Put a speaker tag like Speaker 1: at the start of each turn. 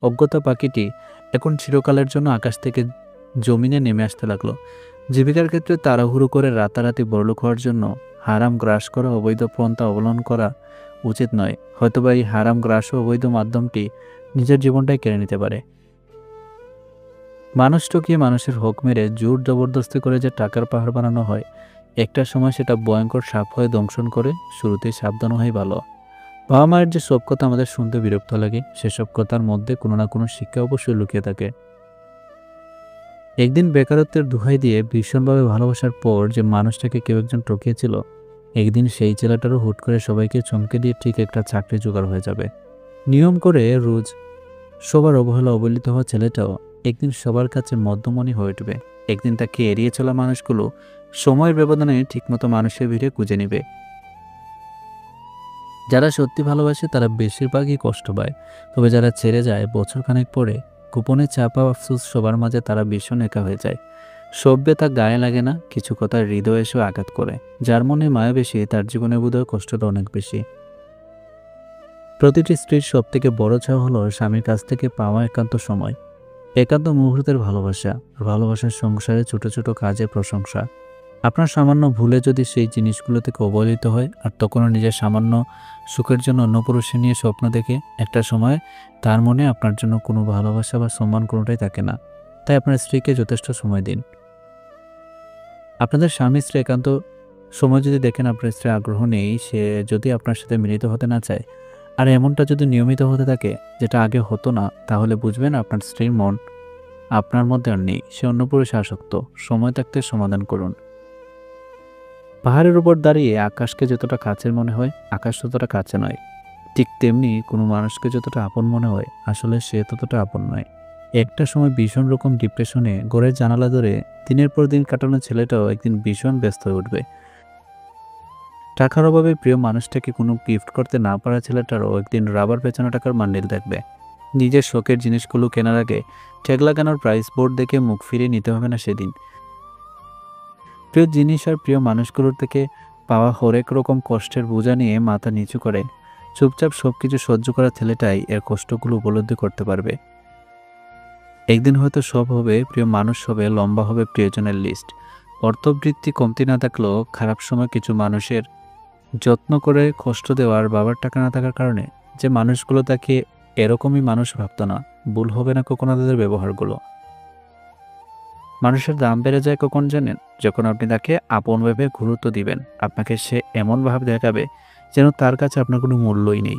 Speaker 1: অজ্ঞতা পাখিটি এখন চিরকালের জন্য আকাশ থেকে জমিনে নেমে আসতে লাগলো। জীবিকার ক্ষেত্রে তাড়াহুড়ো করে রাতারাতি বড়লোক হওয়ার জন্য হারাম গ্রাস করা, অবৈধ পন্থা অবলম্বন করা উচিত নয়। হয়তোবা এই হারাম গ্রাস ও অবৈধ মাধ্যমটি নিজের জীবনটাই কেড়ে নিতে পারে। মানুষ ঠকিয়ে মানুষের হক মেরে জোর জবরদস্তি করে যে টাকার পাহাড় বানানো হয়, একটা সময় সেটা ভয়ঙ্কর সাপ হয়ে দংশন করে। শুরুতেই সাবধান হয়ে ভালো। বাবা মায়ের যে সব কথা আমাদের শুনতে বিরক্ত লাগে, সেসব কথার মধ্যে কোনো না কোনো শিক্ষা অবশ্যই লুকিয়ে থাকে। একদিন বেকারত্বের দোহাই দিয়ে ভীষণভাবে ভালোবাসার পর যে মানুষটাকে কেউ একজন ঠকিয়েছিল, একদিন সেই ছেলেটারও হুট করে সবাইকে চমকে দিয়ে ঠিক একটা চাকরি জোগাড় হয়ে যাবে। নিয়ম করে রোজ সবার অবহেলা অবহেলিত হওয়া ছেলেটাও একদিন সবার কাছে মধ্যমণি হয়ে উঠবে। একদিন তাকে এড়িয়ে চলা মানুষগুলো সময়ের ব্যবধানে ঠিকমতো মানুষের ভিড়ে খুঁজে নেবে। যারা সত্যি ভালোবাসে তারা বেশিরভাগই কষ্ট পায়, তবে যারা ছেড়ে যায় বছরখানেক পরে, গোপনে চাপা আফসোস সবার মাঝে তারা ভীষণ একা হয়ে যায়। সব ব্যথা গায়ে লাগে না, কিছু কথা হৃদয়ে এসেও আঘাত করে। যার মনে মায়া বেশি তার জীবনে বোধহয় কষ্টটা অনেক বেশি। প্রতিটি স্ত্রীর সব থেকে বড় চাওয়া হলো স্বামীর কাছ থেকে পাওয়া একান্ত সময়, একান্ত মুহূর্তের ভালোবাসা। ভালোবাসার সংসারে ছোট ছোট কাজের প্রশংসা। আপনার সামান্য ভুলে যদি সেই জিনিসগুলো থেকে অবহেলিত হয়, আর তখনও নিজের সামান্য সুখের জন্য অন্য পুরুষে নিয়ে স্বপ্ন দেখে, একটা সময় তার মনে আপনার জন্য কোনো ভালোবাসা বা সম্মান কোনোটাই থাকে না। তাই আপনার স্ত্রীকে যথেষ্ট সময় দিন। আপনাদের স্বামী স্ত্রী একান্ত সময় যদি দেখেন আপনার স্ত্রীর আগ্রহ নেই, সে যদি আপনার সাথে মিলিত হতে না চায়, আর এমনটা যদি নিয়মিত হতে থাকে, যেটা আগে হতো না, তাহলে বুঝবেন আপনার স্ত্রীর মন আপনার মধ্যে আর নেই, সে অন্য পুরুষে আসক্ত। সময় থাকতে সমাধান করুন। পাহাড়ের উপর দাঁড়িয়ে আকাশকে যতটা কাছের মনে হয়, আকাশ ততটা কাছে নয়। ঠিক তেমনি কোনো মানুষকে যতটা আপন মনে হয়, আসলে সে ততটা আপন নয়। একটা সময় ভীষণ রকম ডিপ্রেশনে ঘরের জানালা ধরে দিনের পর দিন কাটানো ছেলেটাও একদিন ভীষণ ব্যস্ত হয়ে উঠবে। টাকার অভাবে প্রিয় মানুষটাকে কোনো গিফট করতে না পারা ছেলেটারও একদিন রাবার পেছানো টাকার বান্ডিল দেখবে। নিজের শখের জিনিসগুলো কেনার আগে ট্যাগ লাগানোর প্রাইস বোর্ড দেখে মুখ ফিরিয়ে নিতে হবে না সেদিন। প্রিয় জিনিস আর প্রিয় মানুষগুলোর থেকে পাওয়া হরেক রকম কষ্টের বোঝা নিয়ে মাথা নিচু করে চুপচাপ সবকিছু সহ্য করা ছেলেটাই এর কষ্টগুলো উপলব্ধি করতে পারবে। একদিন হয়তো সব হবে, প্রিয় মানুষ হবে, লম্বা হবে প্রিয়জনের লিস্ট। অর্থবৃত্তি কমতি না থাকলেও খারাপ সময় কিছু মানুষের যত্ন করে কষ্ট দেওয়ার বাবার টাকা না থাকার কারণে যে মানুষগুলো তাকে এরকমই মানুষ ভাবতো না, ভুল হবে না কখনো তাদের ব্যবহারগুলো। মানুষের দাম বেড়ে যায় কখন জানেন? যখন আপনি তাকে আপন ভেবে গুরুত্ব দিবেন। আপনাকে সে এমন ভাব দেখাবে যেন তার কাছে আপনার কোনো মূল্যই নেই।